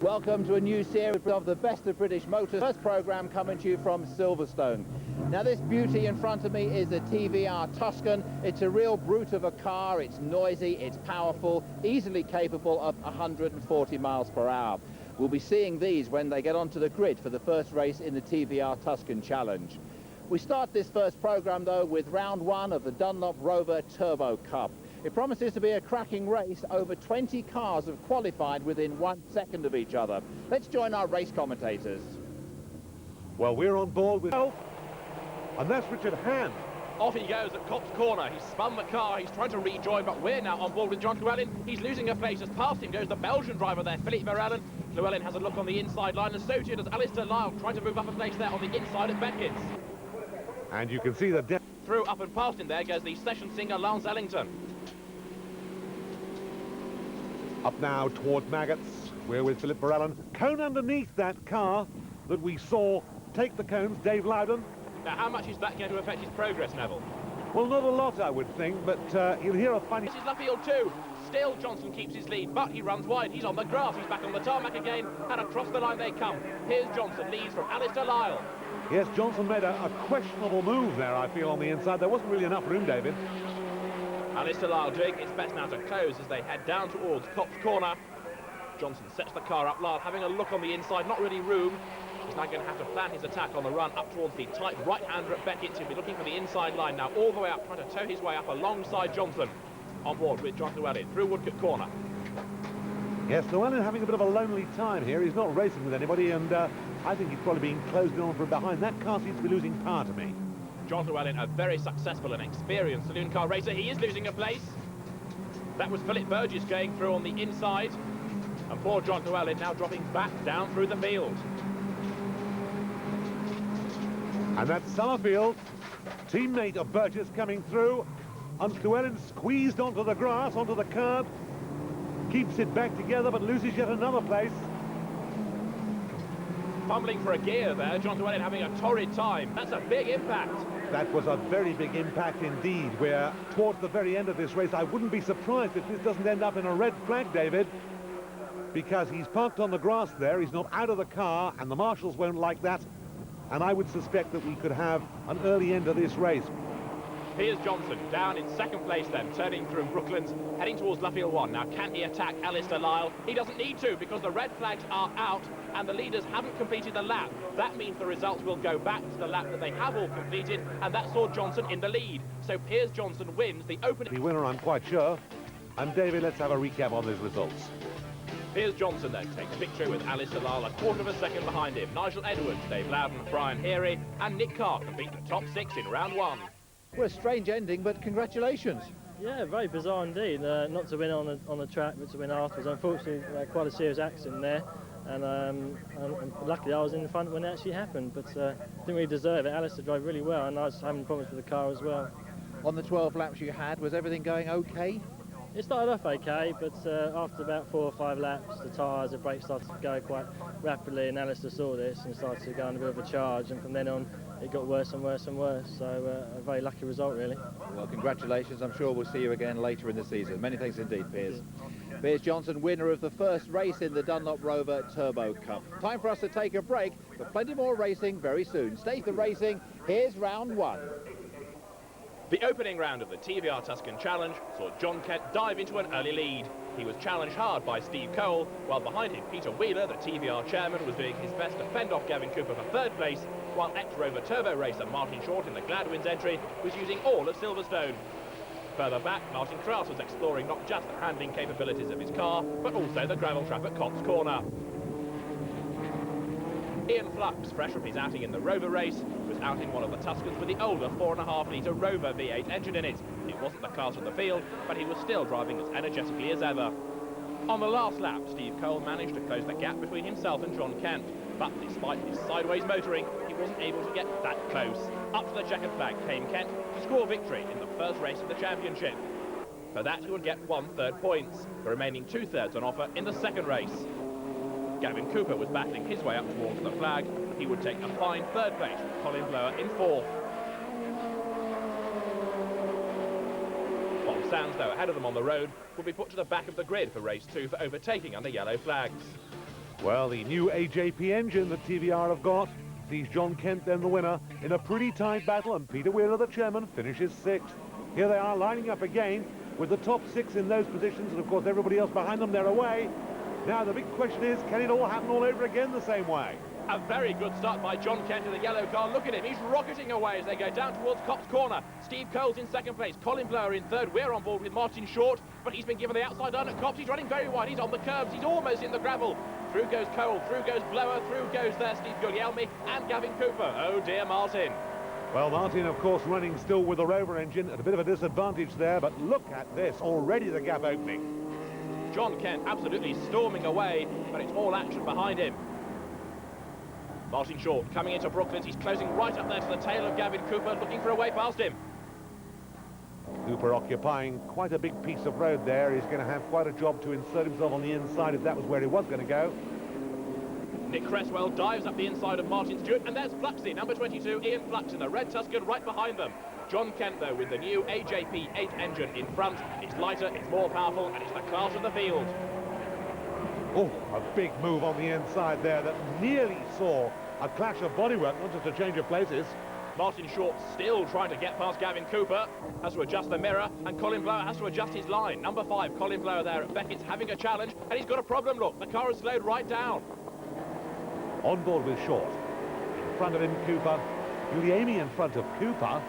Welcome to a new series of the Best of British Motors. First programme coming to you from Silverstone. Now this beauty in front of me is a TVR Tuscan. It's a real brute of a car. It's noisy, it's powerful, easily capable of 140 miles per hour. We'll be seeing these when they get onto the grid for the first race in the TVR Tuscan Challenge. We start this first programme though with round one of the Dunlop Rover Turbo Cup. It promises to be a cracking race. Over 20 cars have qualified within 1 second of each other. Let's join our race commentators. Well, we're on board with and that's Richard Hand. Off he goes at Copse Corner. He's spun the car, he's trying to rejoin, but we're now on board with John Llewellyn. He's losing a place. Just past him goes the Belgian driver there, Philippe Verellen. Llewellyn has a look on the inside line, and so too does Alistair Lyle, trying to move up a place there on the inside at Beckett's. And you can see the depth. Through, up and past him there goes the session singer Lance Ellington. Up now toward Maggots. We're with Philippe Verellen. Cone underneath that car that we saw take the cones, Dave Loudon. Now, how much is that going to affect his progress, Neville? Well, not a lot, I would think, but he'll hear a funny... This is Luffield too. Still, Johnson keeps his lead, but he runs wide. He's on the grass. He's back on the tarmac again, and across the line they come. Here's Johnson, leads from Alistair Lyle. Yes, Johnson made a questionable move there, I feel, on the inside. There wasn't really enough room, David. Alistair Lyle doing his best now to close as they head down towards Copse Corner. Johnson sets the car up. Lyle having a look on the inside, not really room. He's now going to have to plan his attack on the run up towards the tight right-hander at Beckett's. He'll be looking for the inside line now, all the way up, trying to tow his way up alongside Johnson. On board with John Llewellyn through Woodcote Corner. Yes, Llewellyn having a bit of a lonely time here. He's not racing with anybody, and I think he's probably being closed in on from behind. That car seems to be losing power to me. John Llewellyn, a very successful and experienced saloon car racer. He is losing a place. That was Philip Burgess going through on the inside. And poor John Llewellyn now dropping back down through the field. And that's Summerfield, teammate of Burgess, coming through. And Llewellyn squeezed onto the grass, onto the curb. Keeps it back together, but loses yet another place. Fumbling for a gear there, John Llewellyn having a torrid time. That's a big impact. That was a very big impact indeed. We're towards the very end of this race. I wouldn't be surprised if this doesn't end up in a red flag, David, because he's parked on the grass there. He's not out of the car, and the marshals won't like that. And I would suspect that we could have an early end of this race. Here's Johnson, down in second place then, turning through Brooklands, heading towards Luffield 1. Now, can he attack Alistair Lyle? He doesn't need to, because the red flags are out, and the leaders haven't completed the lap. That means the results will go back to the lap that they have all completed, and that saw Johnson in the lead. So Piers Johnson wins the opening... The winner, I'm quite sure. And David, let's have a recap on those results. Piers Johnson then takes victory with Alistair Lyle a quarter of a second behind him. Nigel Edwards, Dave Loudon, Brian Heary, and Nick Carr complete the top 6 in round 1. Well, a strange ending, but congratulations. Yeah, very bizarre indeed. Not to win on the track, but to win afterwards. Unfortunately, quite a serious accident there, and luckily I was in the front when it actually happened. But didn't really deserve it. Alistair drove really well, and I was having problems with the car as well. On the 12 laps you had, was everything going okay? It started off okay, but after about 4 or 5 laps, the tyres, the brakes started to go quite rapidly, and Alistair saw this and started to go on a bit of a charge, and from then on it got worse and worse and worse. So a very lucky result, really. Well, congratulations. I'm sure we'll see you again later in the season. Many thanks indeed, Piers. Piers Johnson, winner of the first race in the Dunlop Rover Turbo Cup. Time for us to take a break, but plenty more racing very soon. Stay for racing. Here's round 1. The opening round of the TVR Tuscan Challenge saw John Kent dive into an early lead. He was challenged hard by Steve Cole, while behind him Peter Wheeler, the TVR chairman, was doing his best to fend off Gavin Cooper for 3rd place, while ex-Rover Turbo racer Martin Short in the Gladwins entry was using all of Silverstone. Further back, Martin Kraus was exploring not just the handling capabilities of his car, but also the gravel trap at Copse Corner. Ian Flux, fresh from his outing in the Rover race, was out in one of the Tuscans with the older 4.5-litre Rover V8 engine in it. It wasn't the class of the field, but he was still driving as energetically as ever. On the last lap, Steve Cole managed to close the gap between himself and John Kent, but despite his sideways motoring, he wasn't able to get that close. Up to the checkered flag came Kent to score victory in the first race of the championship. For that, he would get 1/3 points, the remaining 2/3 on offer in the second race. Gavin Cooper was battling his way up towards the flag. He would take a fine 3rd place with Colin Blower in 4th. Bob Sands, though, ahead of them on the road, would be put to the back of the grid for race 2 for overtaking under yellow flags. Well, the new AJP engine that TVR have got sees John Kent then the winner in a pretty tight battle, and Peter Wheeler, the chairman, finishes 6th. Here they are lining up again with the top 6 in those positions, and of course everybody else behind them, they're away. Now the big question is, can it all happen all over again the same way? A very good start by John Kent in the yellow car. Look at him, he's rocketing away as they go down towards Copse Corner. Steve Cole's in 2nd place, Colin Blower in 3rd. We're on board with Martin Short, but he's been given the outside line at Copse. He's running very wide, he's on the curbs, he's almost in the gravel. Through goes Cole, through goes Blower, through goes there Steve Guglielmi and Gavin Cooper. Oh dear, Martin. Well, Martin, of course, running still with the Rover engine at a bit of a disadvantage there, but look at this, already the gap opening. John Kent absolutely storming away, but it's all action behind him. Martin Short coming into Brooklands, he's closing right up there to the tail of Gavin Cooper, looking for a way past him. Cooper occupying quite a big piece of road there. He's going to have quite a job to insert himself on the inside if that was where he was going to go. Nick Cresswell dives up the inside of Martin Stewart, and there's Fluxy, number 22, Ian Flux in the red Tuscan right behind them. John Kent, though, with the new AJP 8 engine in front. It's lighter, it's more powerful, and it's the class of the field. Oh, a big move on the inside there that nearly saw a clash of bodywork, not just a change of places. Martin Short still trying to get past Gavin Cooper, has to adjust the mirror, and Colin Blower has to adjust his line. Number 5, Colin Blower there at Beckett's having a challenge, and he's got a problem, look. The car has slowed right down. On board with Short. In front of him, Cooper. Guglielmi in front of Cooper.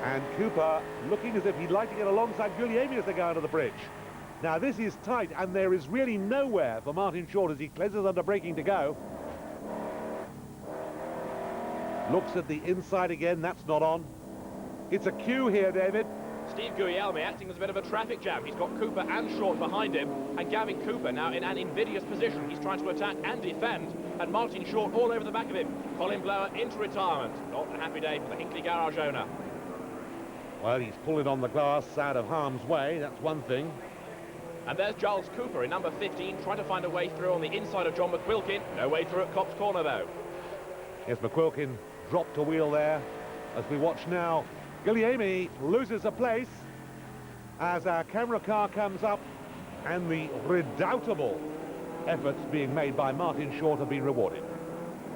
And Cooper looking as if he'd like to get alongside Guglielmi as they go under the bridge. Now, this is tight, and there is really nowhere for Martin Short as he cleanses under braking to go. Looks at the inside again, that's not on. It's a queue here, David. Steve Guglielmi acting as a bit of a traffic jam. He's got Cooper and Short behind him, and Gavin Cooper now in an invidious position. He's trying to attack and defend, and Martin Short all over the back of him. Colin Blower into retirement. Not a happy day for the Hinckley garage owner. Well, he's pulling on the glass out of harm's way, that's one thing. And there's Giles Cooper in number 15, trying to find a way through on the inside of John McQuilkin. No way through at Copse Corner, though. Yes, McQuilkin dropped a wheel there. As we watch now, Guglielmi loses a place as our camera car comes up, and the redoubtable efforts being made by Martin Short have been rewarded.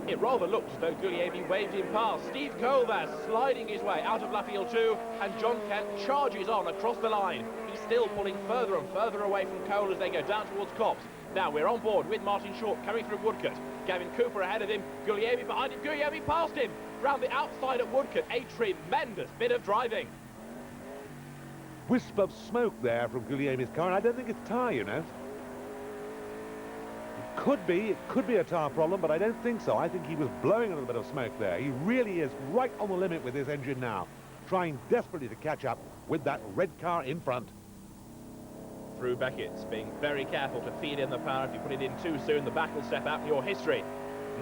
It rather looked as though Guglielmi waved him past. Steve Cole there sliding his way out of Luffield 2, and John Kent charges on across the line. He's still pulling further and further away from Cole as they go down towards Copse. Now we're on board with Martin Short coming through Woodcote. Gavin Cooper ahead of him, Guglielmi behind him, Guglielmi past him, round the outside at Woodcote. A tremendous bit of driving. Wisp of smoke there from Guglielmi's car, and I don't think it's tyre, you know. It could be a tyre problem, but I don't think so. I think he was blowing a little bit of smoke there. He really is right on the limit with his engine now, trying desperately to catch up with that red car in front. Through Beckett's, being very careful to feed in the power. If you put it in too soon, the back will step out in your history.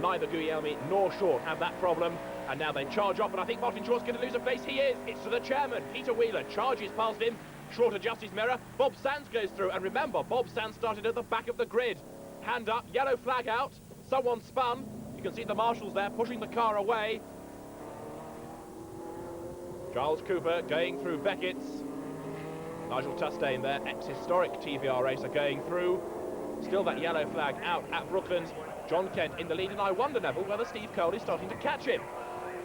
Neither Guglielmi nor Short have that problem, and now they charge off, and I think Martin Short's going to lose a place. He is. It's to the chairman. Peter Wheeler charges past him. Short adjusts his mirror. Bob Sands goes through, and remember, Bob Sands started at the back of the grid. Hand up, yellow flag out. Someone spun. You can see the marshals there pushing the car away. Giles Cooper going through Beckett's. Nigel Tustain there, ex-historic TVR racer, going through. Still that yellow flag out at Brooklands. John Kent in the lead, and I wonder, Neville, whether Steve Cole is starting to catch him.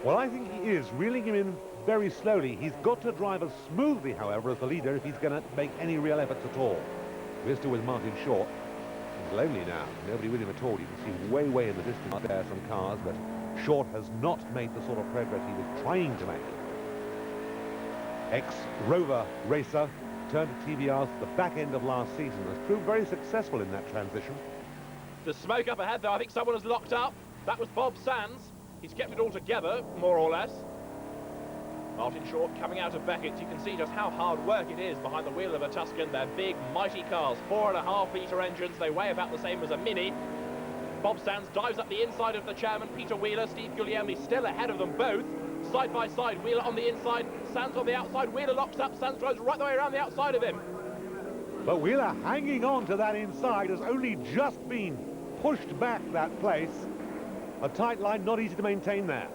Well, I think he is, reeling him in very slowly. He's got to drive as smoothly, however, as the leader if he's going to make any real efforts at all. We're still with Martin Short. He's lonely now, nobody with him at all. You can see way in the distance there are some cars, but Short has not made the sort of progress he was trying to make. Ex-Rover racer turned to TVR at the back end of last season, has proved very successful in that transition. The smoke up ahead, though. I think someone has locked up. That was Bob Sands. He's kept it all together, more or less. Martin Short coming out of Beckett's. You can see just how hard work it is behind the wheel of a Tuscan. They're big, mighty cars, 4.5-litre engines. They weigh about the same as a Mini. Bob Sands dives up the inside of the chairman, Peter Wheeler. Steve Guglielmi still ahead of them both. Side by side, Wheeler on the inside, Sands on the outside. Wheeler locks up, Sands drives right the way around the outside of him. But Wheeler hanging on to that inside has only just been pushed back that place. A tight line, not easy to maintain there.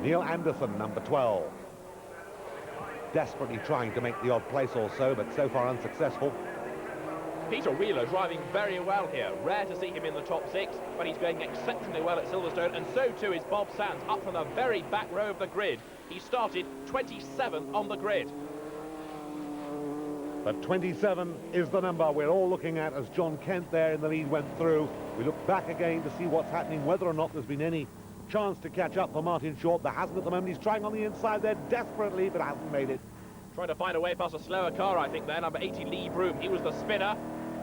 Neil Anderson, number 12. Desperately trying to make the odd place or so, but so far unsuccessful. Peter Wheeler driving very well here. Rare to see him in the top 6, but he's going exceptionally well at Silverstone, and so too is Bob Sands, up from the very back row of the grid. He started 27th on the grid. But 27 is the number we're all looking at as John Kent there in the lead went through. We look back again to see what's happening, whether or not there's been any chance to catch up for Martin Short. There hasn't at the moment. He's trying on the inside there desperately, but hasn't made it. Trying to find a way past a slower car, I think there. Number 80, Lee Broom. He was the spinner.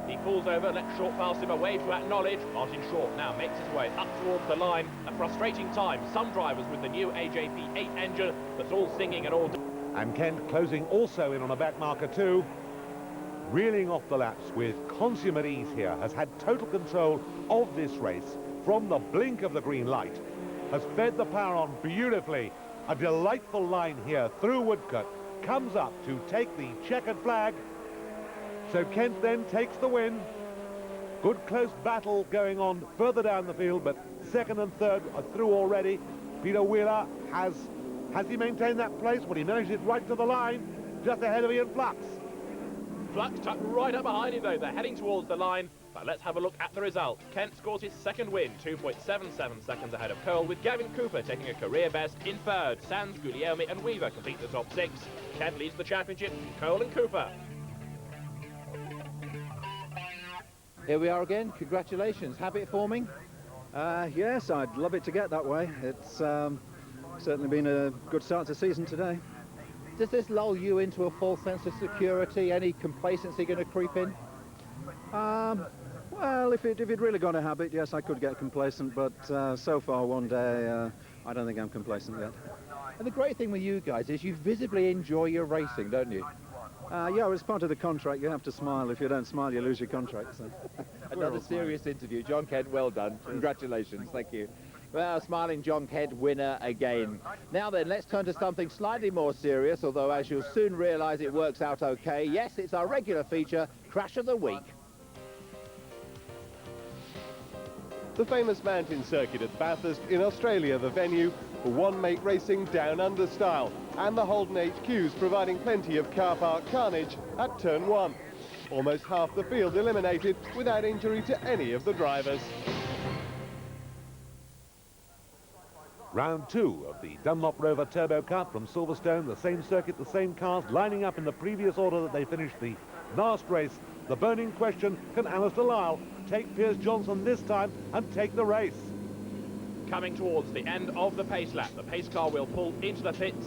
He pulls over, lets Short pass him, a wave to acknowledge. Martin Short now makes his way up towards the line. A frustrating time. Some drivers with the new AJP 8 engine that's all singing and all... And Kent closing also in on a back marker too. Reeling off the laps with consummate ease here, has had total control of this race from the blink of the green light, has fed the power on beautifully. A delightful line here through Woodcote, comes up to take the checkered flag. So Kent then takes the win. Good close battle going on further down the field, but second and third are through already. Peter Wheeler has he maintained that place? Well, he managed it right to the line, just ahead of Ian Flux. Flux tucked right up behind him, though. They're heading towards the line. But let's have a look at the result. Kent scores his second win, 2.77 seconds ahead of Cole, with Gavin Cooper taking a career best in third. Sands, Guglielmi and Weaver complete the top 6. Kent leads the championship, Cole and Cooper. Here we are again. Congratulations. Habit forming? Yes, I'd love it to get that way. It's certainly been a good start to the season today. Does this lull you into a false sense of security? Any complacency going to creep in? Well, if it really got a habit, yes, I could get complacent, but so far one day, I don't think I'm complacent yet. And the great thing with you guys is you visibly enjoy your racing, don't you? Yeah, well, it's part of the contract. You have to smile. If you don't smile, you lose your contract. So. Another serious interview. John Kent, well done. Congratulations. Thank you. Well, smiling John Kent, winner again. Now then, let's turn to something slightly more serious, although as you'll soon realise it works out okay. Yes, it's our regular feature, Crash of the Week. The famous mountain circuit at Bathurst in Australia, the venue for one-make racing down under style, and the Holden HQs providing plenty of car park carnage at turn 1. Almost half the field eliminated without injury to any of the drivers. Round 2 of the Dunlop Rover Turbo Cup from Silverstone, the same circuit, the same cars, lining up in the previous order that they finished the last race. The burning question, can Alistair Lyle take Piers Johnson this time and take the race? Coming towards the end of the pace lap, the pace car will pull into the pits,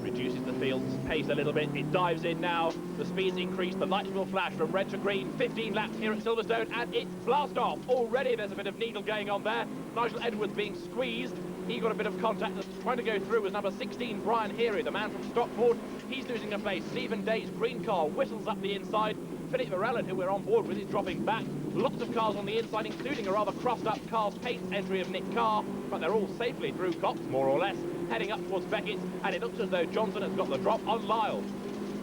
reduces the field's pace a little bit. It dives in now. The speeds increase. The lights will flash from red to green. 15 laps here at Silverstone, and it's blast off. Already there's a bit of needle going on there. Nigel Edwards being squeezed. He got a bit of contact. Trying to go through was number 16, Brian Heary, the man from Stockport. He's losing a place. Stephen Day's green car whistles up the inside. Philip Varellan, who we're on board with, is dropping back. Lots of cars on the inside, including a rather crossed-up Carl's Paints entry of Nick Carr, but they're all safely through Cox, more or less, heading up towards Beckett's, and it looks as though Johnson has got the drop on Lyle.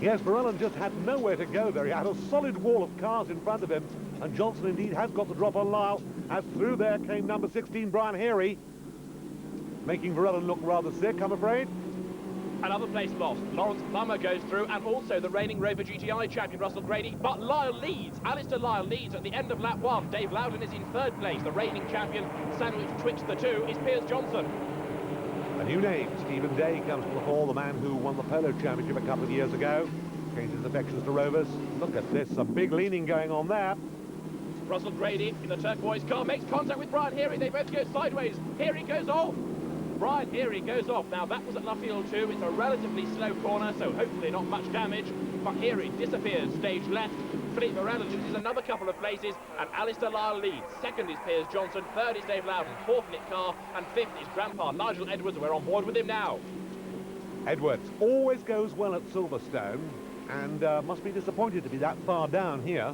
Yes, Varellan just had nowhere to go there. He had a solid wall of cars in front of him, and Johnson indeed has got the drop on Lyle, as through there came number 16, Brian Heary, making Varellan look rather sick, I'm afraid. Another place lost. Lawrence Plummer goes through, and also the reigning Rover GTI champion Russell Grady. But Lyle leads. Alistair Lyle leads at the end of lap 1. Dave Loudon is in third place. The reigning champion, sandwiched twixt the two, is Piers Johnson. A new name, Stephen Day, comes to the fore, the man who won the Polo Championship a couple of years ago. Changed his affections to Rovers. Look at this, some big leaning going on there. Russell Grady in the turquoise car makes contact with Brian Heary. They both go sideways. Heary goes off. Brian Heary goes off. Now that was at Luffield too. It's a relatively slow corner, so hopefully not much damage. But Heary disappears stage left. Philippe Varellan loses another couple of places, and Alistair Lyle leads. Second is Piers Johnson, third is Dave Loudon, fourth Nick Carr, and fifth is Grandpa Nigel Edwards. We're on board with him now. Edwards always goes well at Silverstone, and must be disappointed to be that far down here.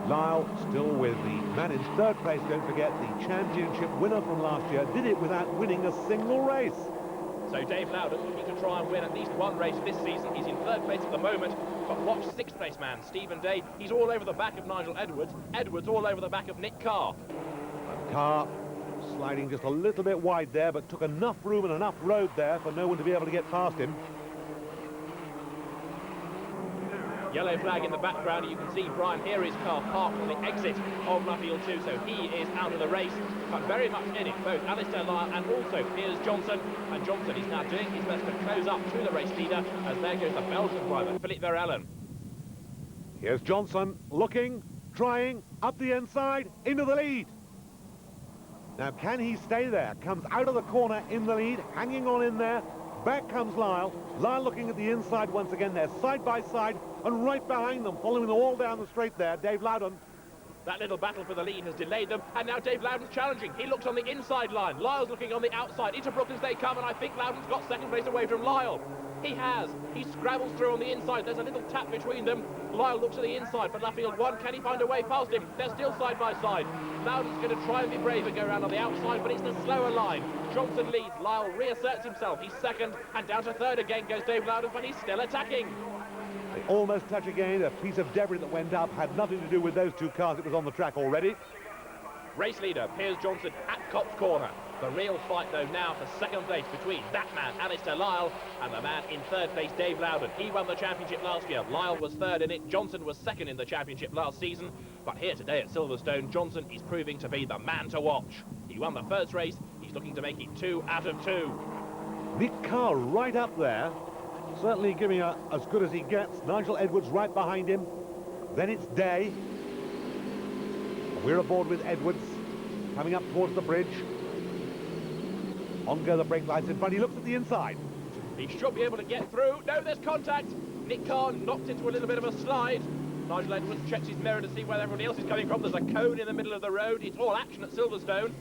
Lyle still with the man in third place, don't forget, the championship winner from last year, did it without winning a single race. So Dave Loudon looking to try and win at least one race this season. He's in third place at the moment, but watch sixth place man, Stephen Day. He's all over the back of Nigel Edwards. Edwards all over the back of Nick Carr. And Carr sliding just a little bit wide there, but took enough room and enough road there for no one to be able to get past him. Yellow flag in the background. You can see Brian Heary's car parked on the exit of Luffield 2, so he is out of the race, but very much in it, both Alistair Lyle and also Piers Johnson. And Johnson is now doing his best to close up to the race leader, as there goes the Belgian driver, Philippe Verellen. Here's Johnson, looking, trying, up the inside, into the lead. Now, can he stay there? Comes out of the corner in the lead, hanging on in there. Back comes Lyle. Lyle looking at the inside once again. They're side by side, and right behind them, following them all down the straight there, Dave Loudon. That little battle for the lead has delayed them, and now Dave Loudon's challenging. He looks on the inside line. Lyle's looking on the outside. Into Brooklands they come, and I think Loudon's got second place away from Lyle. He has. He scrabbles through on the inside. There's a little tap between them. Lyle looks at the inside for Luffield 1. Can he find a way past him? They're still side by side. Loudon's going to try and be brave and go around on the outside, but it's the slower line. Johnson leads. Lyle reasserts himself. He's second, and down to third again goes Dave Loudon, but he's still attacking. They almost touch again. A piece of debris that went up had nothing to do with those two cars. It was on the track already. Race leader Piers Johnson at Cops Corner. The real fight, though, now for second place between that man, Alistair Lyle, and the man in third place, Dave Loudon. He won the championship last year. Lyle was third in it. Johnson was second in the championship last season. But here today at Silverstone, Johnson is proving to be the man to watch. He won the first race. He's looking to make it 2 out of 2. Nick Carr right up there. Certainly giving as good as he gets. Nigel Edwards right behind him. Then it's Day. We're aboard with Edwards, coming up towards the bridge. On go the brake lights in front. He looks at the inside. He should be able to get through. No, there's contact. Nick Carr knocked into a little bit of a slide. Nigel Edwards checks his mirror to see where everybody else is coming from. There's a cone in the middle of the road. It's all action at Silverstone.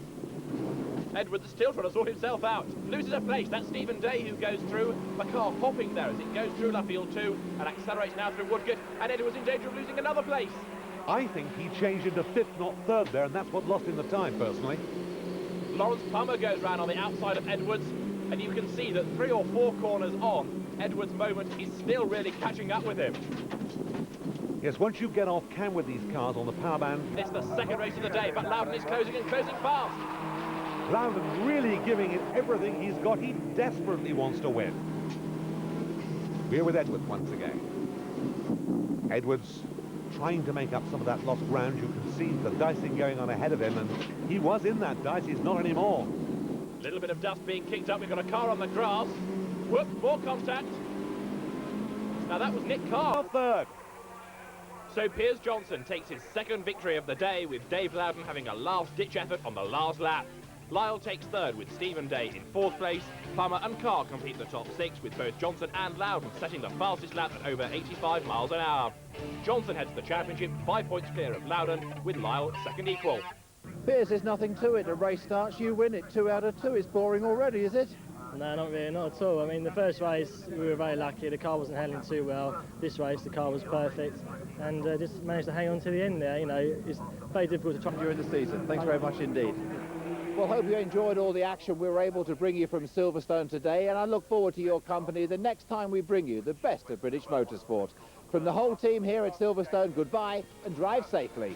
Edwards is still trying to sort himself out. Loses a place. That's Stephen Day who goes through. The car hopping there as it goes through Luffield 2 and accelerates now through Woodgate. And Edwards in danger of losing another place. I think he changed into fifth, not third there, and that's what lost him the time, personally. Lawrence Plummer goes round on the outside of Edwards, and you can see that 3 or 4 corners on, Edwards' moment is still really catching up with him. Yes, once you get off cam with these cars on the power band. It's the second race of the day, but Loudon is closing and closing fast. Loudon really giving it everything he's got. He desperately wants to win. We're with Edwards once again. Edwards trying to make up some of that lost ground. You can see the dicing going on ahead of him, and he was in that dice. He's not anymore. A little bit of dust being kicked up. We've got a car on the grass. Whoop, more contact. Now that was Nick Carr. Third. So Piers Johnson takes his second victory of the day, with Dave Loudon having a last-ditch effort on the last lap. Lyle takes third with Stephen Day in fourth place. Plummer and Carr complete the top 6, with both Johnson and Loudon setting the fastest lap at over 85 miles an hour. Johnson heads the championship 5 points clear of Loudon, with Lyle second equal. Piers, there's nothing to it. A race starts, you win it. 2 out of 2. It's boring already, is it? No, not really, not at all. I mean, the first race, we were very lucky. The car wasn't handling too well. This race, the car was perfect, and just managed to hang on to the end there. You know, it's very difficult to try during the season. Thanks very much indeed. Well, hope you enjoyed all the action we were able to bring you from Silverstone today, and I look forward to your company the next time we bring you the best of British motorsport. From the whole team here at Silverstone, goodbye and drive safely.